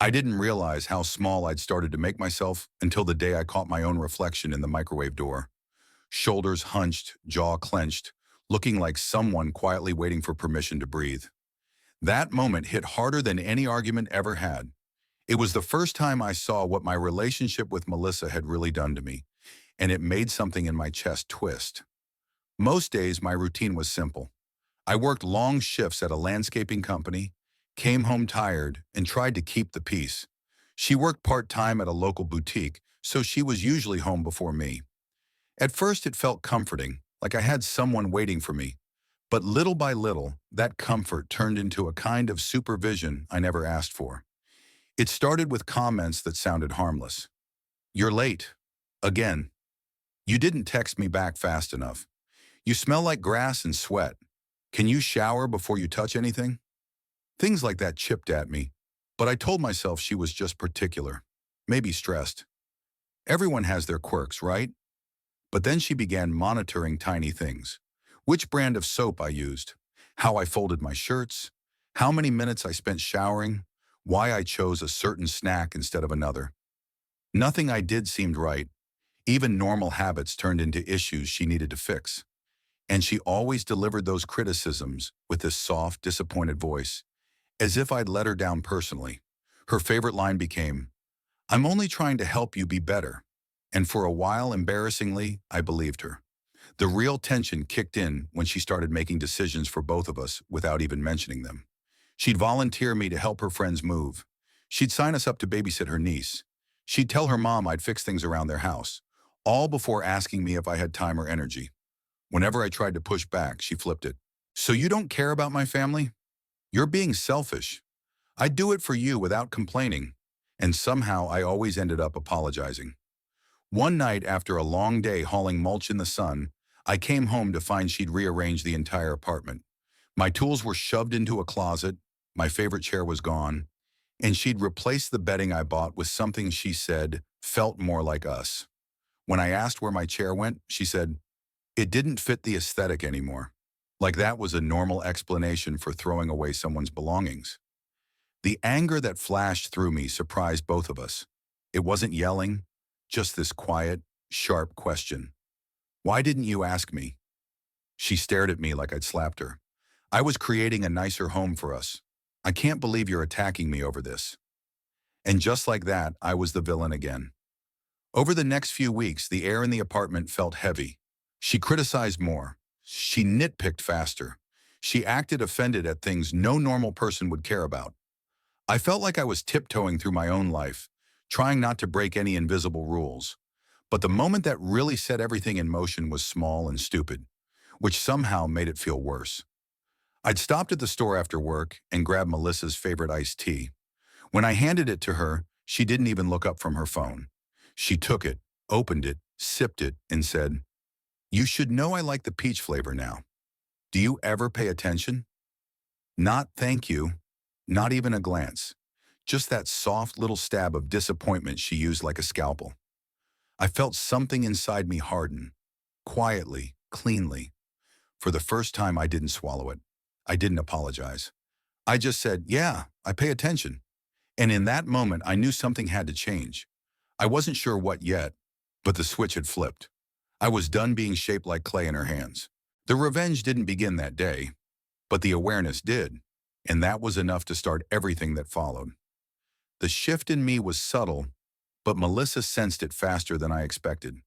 I didn't realize how small I'd started to make myself until the day I caught my own reflection in the microwave door. Shoulders hunched, jaw clenched, looking like someone quietly waiting for permission to breathe. That moment hit harder than any argument ever had. It was the first time I saw what my relationship with Melissa had really done to me, and it made something in my chest twist. Most days, my routine was simple. I worked long shifts at a landscaping company, came home tired, and tried to keep the peace. She worked part-time at a local boutique, so she was usually home before me. At first, it felt comforting, like I had someone waiting for me. But little by little, that comfort turned into a kind of supervision I never asked for. It started with comments that sounded harmless. "You're late. Again. You didn't text me back fast enough. You smell like grass and sweat. Can you shower before you touch anything?" Things like that chipped at me, but I told myself she was just particular, maybe stressed. Everyone has their quirks, right? But then she began monitoring tiny things. Which brand of soap I used, how I folded my shirts, how many minutes I spent showering, why I chose a certain snack instead of another. Nothing I did seemed right. Even normal habits turned into issues she needed to fix. And she always delivered those criticisms with this soft, disappointed voice, as if I'd let her down personally. Her favorite line became, "I'm only trying to help you be better." And for a while, embarrassingly, I believed her. The real tension kicked in when she started making decisions for both of us without even mentioning them. She'd volunteer me to help her friends move. She'd sign us up to babysit her niece. She'd tell her mom I'd fix things around their house, all before asking me if I had time or energy. Whenever I tried to push back, she flipped it. "So you don't care about my family? You're being selfish. I do it for you without complaining." And somehow I always ended up apologizing. One night after a long day hauling mulch in the sun, I came home to find she'd rearranged the entire apartment. My tools were shoved into a closet, my favorite chair was gone, and she'd replaced the bedding I bought with something she said felt more like us. When I asked where my chair went, she said, "It didn't fit the aesthetic anymore." Like that was a normal explanation for throwing away someone's belongings. The anger that flashed through me surprised both of us. It wasn't yelling, just this quiet, sharp question. "Why didn't you ask me?" She stared at me like I'd slapped her. "I was creating a nicer home for us. I can't believe you're attacking me over this." And just like that, I was the villain again. Over the next few weeks, the air in the apartment felt heavy. She criticized more. She nitpicked faster. She acted offended at things no normal person would care about. I felt like I was tiptoeing through my own life, trying not to break any invisible rules. But the moment that really set everything in motion was small and stupid, which somehow made it feel worse. I'd stopped at the store after work and grabbed Melissa's favorite iced tea. When I handed it to her, she didn't even look up from her phone. She took it, opened it, sipped it, and said, "You should know I like the peach flavor now. Do you ever pay attention?" Not thank you, not even a glance. Just that soft little stab of disappointment she used like a scalpel. I felt something inside me harden, quietly, cleanly. For the first time, I didn't swallow it. I didn't apologize. I just said, "Yeah, I pay attention." And in that moment, I knew something had to change. I wasn't sure what yet, but the switch had flipped. I was done being shaped like clay in her hands. The revenge didn't begin that day, but the awareness did, and that was enough to start everything that followed. The shift in me was subtle, but Melissa sensed it faster than I expected.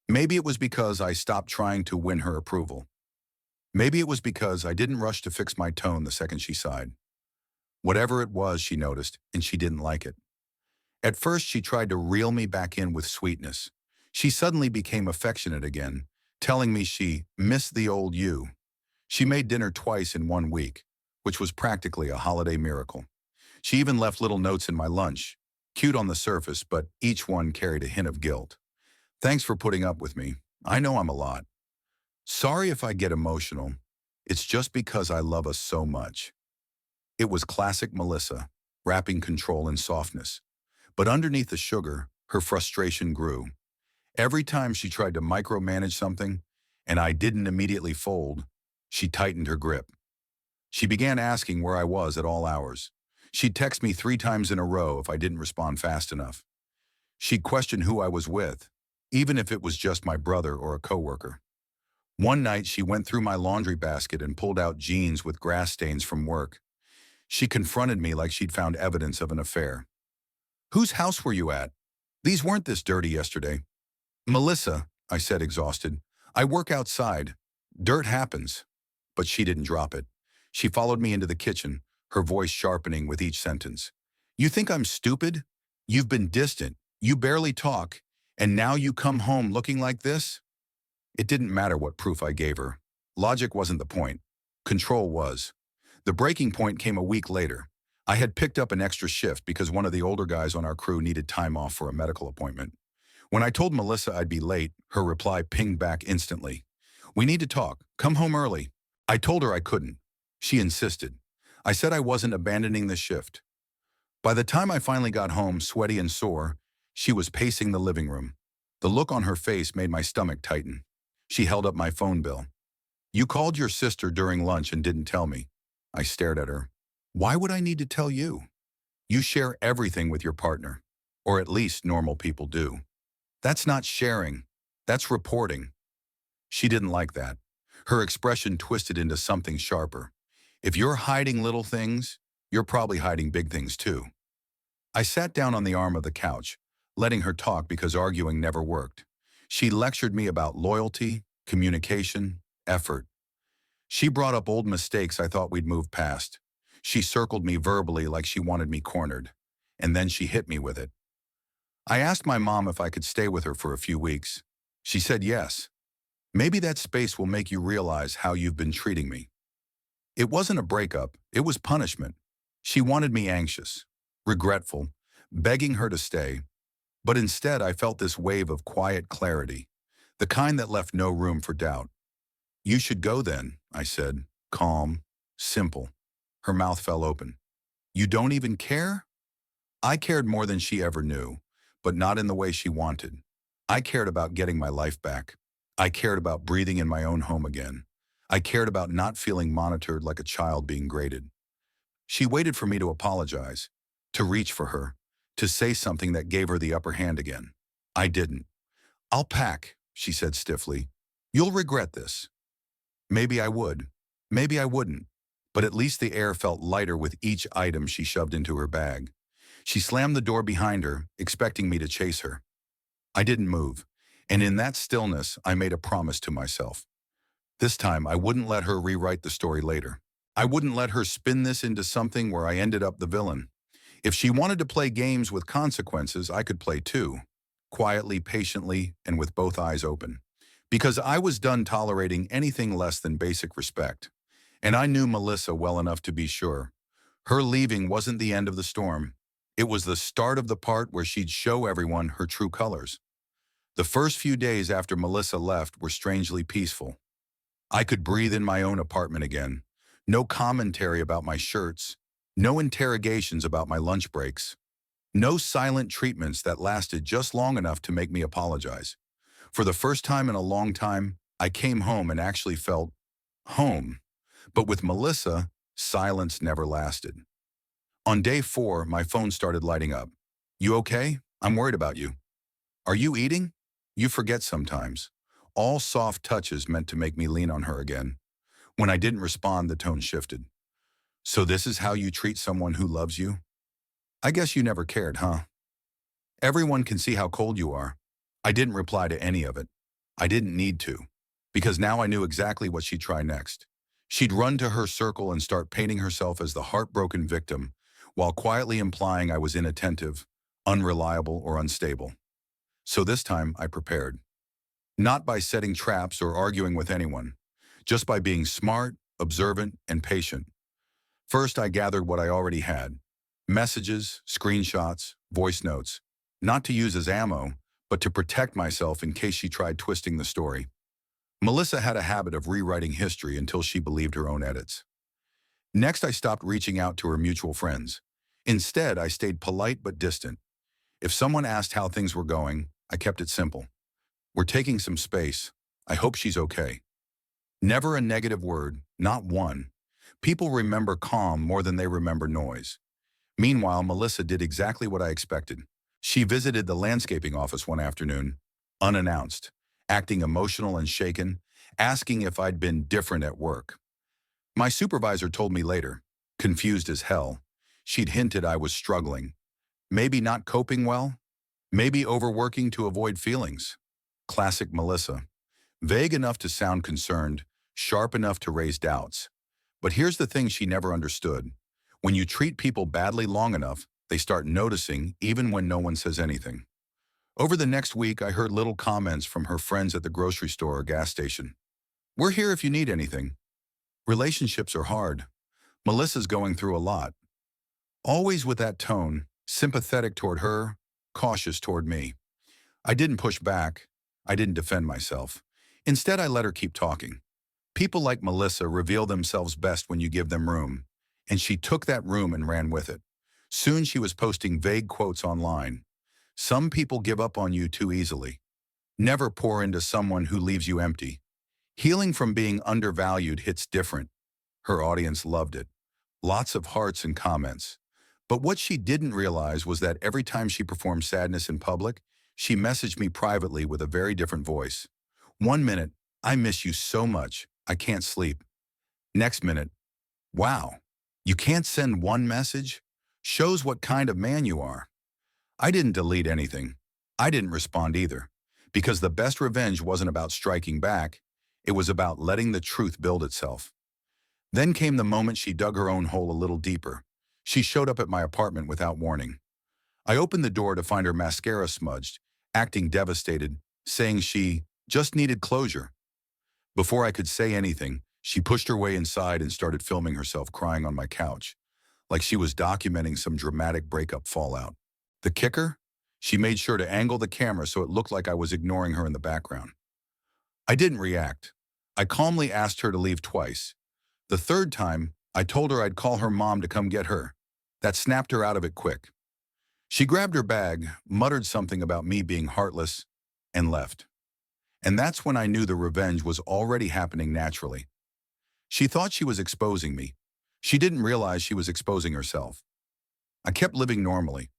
Maybe it was because I stopped trying to win her approval. Maybe it was because I didn't rush to fix my tone the second she sighed. Whatever it was, she noticed, and she didn't like it. At first, she tried to reel me back in with sweetness. She suddenly became affectionate again, telling me she missed the old you. She made dinner twice in 1 week, which was practically a holiday miracle. She even left little notes in my lunch, cute on the surface, but each one carried a hint of guilt. "Thanks for putting up with me. I know I'm a lot. Sorry if I get emotional. It's just because I love us so much." It was classic Melissa, wrapping control in softness. But underneath the sugar, her frustration grew. Every time she tried to micromanage something, and I didn't immediately fold, she tightened her grip. She began asking where I was at all hours. She'd text me 3 times in a row if I didn't respond fast enough. She'd question who I was with, even if it was just my brother or a coworker. One night, she went through my laundry basket and pulled out jeans with grass stains from work. She confronted me like she'd found evidence of an affair. "Whose house were you at? These weren't this dirty yesterday." "Melissa," I said, exhausted. "I work outside. Dirt happens." But she didn't drop it. She followed me into the kitchen, her voice sharpening with each sentence. "You think I'm stupid? You've been distant. You barely talk. And now you come home looking like this?" It didn't matter what proof I gave her. Logic wasn't the point. Control was. The breaking point came a week later. I had picked up an extra shift because one of the older guys on our crew needed time off for a medical appointment. When I told Melissa I'd be late, her reply pinged back instantly. "We need to talk. Come home early." I told her I couldn't. She insisted. I said I wasn't abandoning the shift. By the time I finally got home, sweaty and sore, she was pacing the living room. The look on her face made my stomach tighten. She held up my phone bill. "You called your sister during lunch and didn't tell me." I stared at her. "Why would I need to tell you? You share everything with your partner. Or at least normal people do." "That's not sharing. That's reporting." She didn't like that. Her expression twisted into something sharper. "If you're hiding little things, you're probably hiding big things too." I sat down on the arm of the couch, letting her talk because arguing never worked. She lectured me about loyalty, communication, effort. She brought up old mistakes I thought we'd moved past. She circled me verbally like she wanted me cornered. And then she hit me with it. I asked my mom if I could stay with her for a few weeks. She said yes. "Maybe that space will make you realize how you've been treating me." It wasn't a breakup, it was punishment. She wanted me anxious, regretful, begging her to stay. But instead, I felt this wave of quiet clarity, the kind that left no room for doubt. "You should go then," I said, calm, simple. Her mouth fell open. "You don't even care?" I cared more than she ever knew, but not in the way she wanted. I cared about getting my life back. I cared about breathing in my own home again. I cared about not feeling monitored like a child being graded. She waited for me to apologize, to reach for her, to say something that gave her the upper hand again. I didn't. "I'll pack," she said stiffly. "You'll regret this." Maybe I would. Maybe I wouldn't. But at least the air felt lighter with each item she shoved into her bag. She slammed the door behind her, expecting me to chase her. I didn't move, and in that stillness, I made a promise to myself. This time, I wouldn't let her rewrite the story later. I wouldn't let her spin this into something where I ended up the villain. If she wanted to play games with consequences, I could play too, quietly, patiently, and with both eyes open. Because I was done tolerating anything less than basic respect. And I knew Melissa well enough to be sure. Her leaving wasn't the end of the storm. It was the start of the part where she'd show everyone her true colors. The first few days after Melissa left were strangely peaceful. I could breathe in my own apartment again. No commentary about my shirts. No interrogations about my lunch breaks. No silent treatments that lasted just long enough to make me apologize. For the first time in a long time, I came home and actually felt home. But with Melissa, silence never lasted. On day 4, my phone started lighting up. "You okay? I'm worried about you." "Are you eating?" "You forget sometimes." All soft touches meant to make me lean on her again. When I didn't respond, the tone shifted. "So this is how you treat someone who loves you? I guess you never cared, huh? Everyone can see how cold you are." I didn't reply to any of it. I didn't need to, because now I knew exactly what she'd try next. She'd run to her circle and start painting herself as the heartbroken victim, while quietly implying I was inattentive, unreliable, or unstable. So this time, I prepared. Not by setting traps or arguing with anyone, just by being smart, observant, and patient. First, I gathered what I already had. Messages, screenshots, voice notes. Not to use as ammo, but to protect myself in case she tried twisting the story. Melissa had a habit of rewriting history until she believed her own edits. Next, I stopped reaching out to her mutual friends. Instead, I stayed polite but distant. If someone asked how things were going, I kept it simple. "We're taking some space. I hope she's okay." Never a negative word, not one. People remember calm more than they remember noise. Meanwhile, Melissa did exactly what I expected. She visited the landscaping office one afternoon, unannounced, acting emotional and shaken, asking if I'd been different at work. My supervisor told me later, confused as hell, she'd hinted I was struggling. Maybe not coping well? Maybe overworking to avoid feelings? Classic Melissa. Vague enough to sound concerned, sharp enough to raise doubts. But here's the thing she never understood. When you treat people badly long enough, they start noticing even when no one says anything. Over the next week, I heard little comments from her friends at the grocery store or gas station. We're here if you need anything. Relationships are hard. Melissa's going through a lot. Always with that tone, sympathetic toward her, cautious toward me. I didn't push back. I didn't defend myself. Instead, I let her keep talking. People like Melissa reveal themselves best when you give them room, and she took that room and ran with it. Soon she was posting vague quotes online. Some people give up on you too easily. Never pour into someone who leaves you empty. Healing from being undervalued hits different. Her audience loved it. Lots of hearts and comments. But what she didn't realize was that every time she performed sadness in public, she messaged me privately with a very different voice. One minute, I miss you so much, I can't sleep. Next minute, wow, you can't send one message? Shows what kind of man you are. I didn't delete anything. I didn't respond either. Because the best revenge wasn't about striking back, it was about letting the truth build itself. Then came the moment she dug her own hole a little deeper. She showed up at my apartment without warning. I opened the door to find her mascara smudged, acting devastated, saying she just needed closure. Before I could say anything, she pushed her way inside and started filming herself crying on my couch, like she was documenting some dramatic breakup fallout. The kicker? She made sure to angle the camera so it looked like I was ignoring her in the background. I didn't react. I calmly asked her to leave twice. The third time, I told her I'd call her mom to come get her. That snapped her out of it quick. She grabbed her bag, muttered something about me being heartless, and left. And that's when I knew the revenge was already happening naturally. She thought she was exposing me. She didn't realize she was exposing herself. I kept living normally,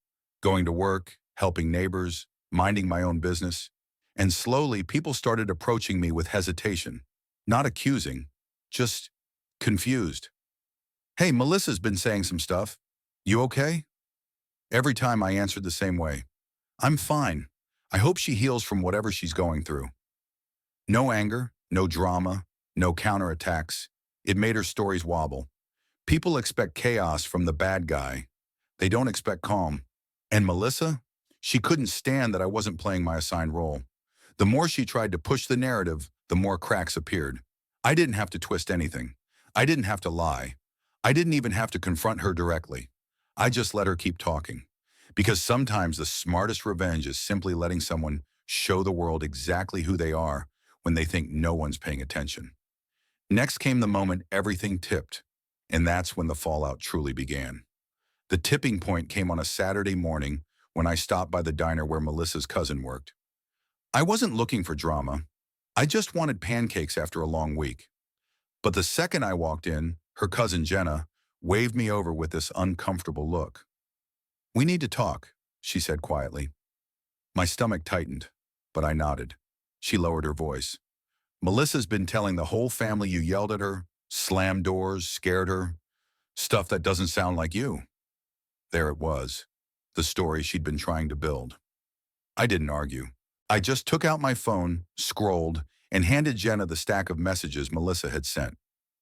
going to work, helping neighbors, minding my own business. And slowly, people started approaching me with hesitation. Not accusing, just confused. Hey, Melissa's been saying some stuff. You okay? Every time I answered the same way. I'm fine. I hope she heals from whatever she's going through. No anger, no drama, no counterattacks. It made her stories wobble. People expect chaos from the bad guy. They don't expect calm. And Melissa? She couldn't stand that I wasn't playing my assigned role. The more she tried to push the narrative, the more cracks appeared. I didn't have to twist anything. I didn't have to lie. I didn't even have to confront her directly. I just let her keep talking. Because sometimes the smartest revenge is simply letting someone show the world exactly who they are when they think no one's paying attention. Next came the moment everything tipped, and that's when the fallout truly began. The tipping point came on a Saturday morning when I stopped by the diner where Melissa's cousin worked. I wasn't looking for drama. I just wanted pancakes after a long week. But the second I walked in, her cousin Jenna waved me over with this uncomfortable look. We need to talk, she said quietly. My stomach tightened, but I nodded. She lowered her voice. Melissa's been telling the whole family you yelled at her, slammed doors, scared her. Stuff that doesn't sound like you. There it was, the story she'd been trying to build. I didn't argue. I just took out my phone, scrolled, and handed Jenna the stack of messages Melissa had sent.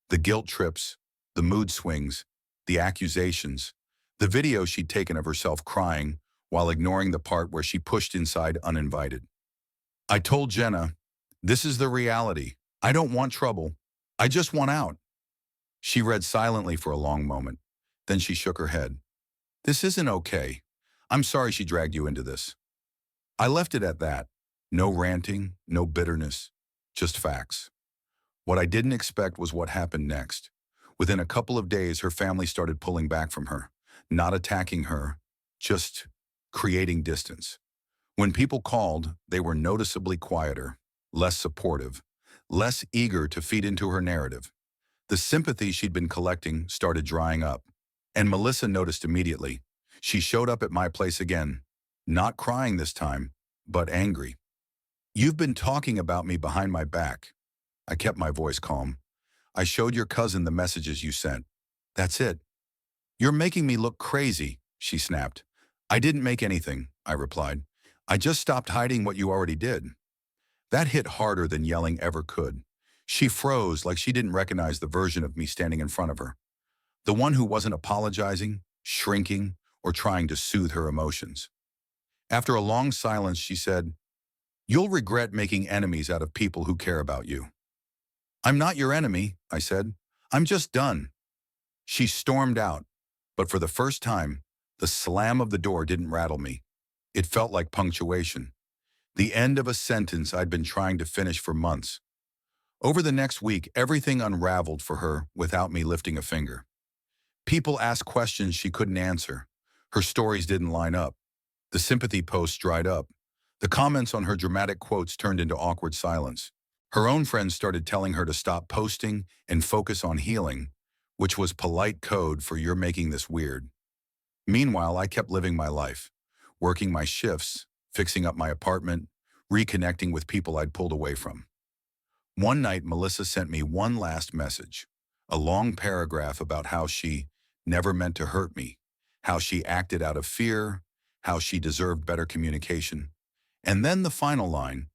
The guilt trips, the mood swings, the accusations, the video she'd taken of herself crying while ignoring the part where she pushed inside uninvited. I told Jenna, this is the reality. I don't want trouble. I just want out. She read silently for a long moment. Then she shook her head. This isn't okay. I'm sorry she dragged you into this. I left it at that. No ranting, no bitterness, just facts. What I didn't expect was what happened next. Within a couple of days, her family started pulling back from her, not attacking her, just creating distance. When people called, they were noticeably quieter, less supportive, less eager to feed into her narrative. The sympathy she'd been collecting started drying up, and Melissa noticed immediately. She showed up at my place again, not crying this time, but angry. "You've been talking about me behind my back." I kept my voice calm. "I showed your cousin the messages you sent. That's it." "You're making me look crazy," she snapped. "I didn't make anything," I replied. "I just stopped hiding what you already did." That hit harder than yelling ever could. She froze like she didn't recognize the version of me standing in front of her. The one who wasn't apologizing, shrinking, or trying to soothe her emotions. After a long silence, she said, "You'll regret making enemies out of people who care about you." "I'm not your enemy," I said. "I'm just done." She stormed out, but for the first time, the slam of the door didn't rattle me. It felt like punctuation, the end of a sentence I'd been trying to finish for months. Over the next week, everything unraveled for her without me lifting a finger. People asked questions she couldn't answer. Her stories didn't line up. The sympathy posts dried up. The comments on her dramatic quotes turned into awkward silence. Her own friends started telling her to stop posting and focus on healing, which was polite code for "you're making this weird." Meanwhile, I kept living my life, working my shifts, fixing up my apartment, reconnecting with people I'd pulled away from. One night, Melissa sent me one last message, a long paragraph about how she never meant to hurt me, how she acted out of fear, how she deserved better communication. And then the final line,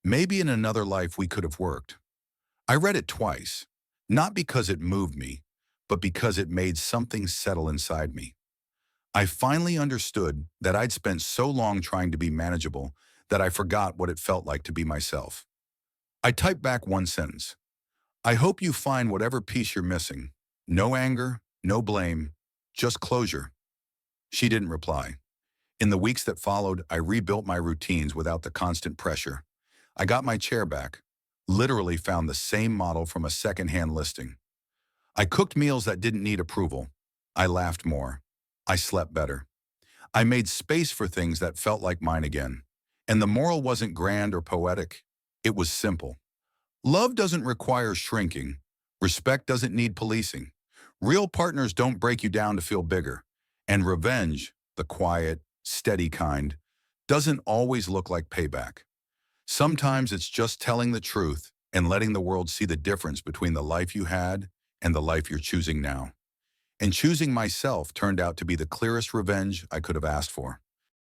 "Maybe in another life we could have worked." I read it twice, not because it moved me, but because it made something settle inside me. I finally understood that I'd spent so long trying to be manageable that I forgot what it felt like to be myself. I typed back one sentence. "I hope you find whatever piece you're missing. No anger, no blame, just closure." She didn't reply. In the weeks that followed, I rebuilt my routines without the constant pressure. I got my chair back, literally found the same model from a secondhand listing. I cooked meals that didn't need approval. I laughed more. I slept better. I made space for things that felt like mine again. And the moral wasn't grand or poetic. It was simple. Love doesn't require shrinking. Respect doesn't need policing. Real partners don't break you down to feel bigger. And revenge, the quiet, steady kind, doesn't always look like payback. Sometimes it's just telling the truth and letting the world see the difference between the life you had and the life you're choosing now. And choosing myself turned out to be the clearest revenge I could have asked for.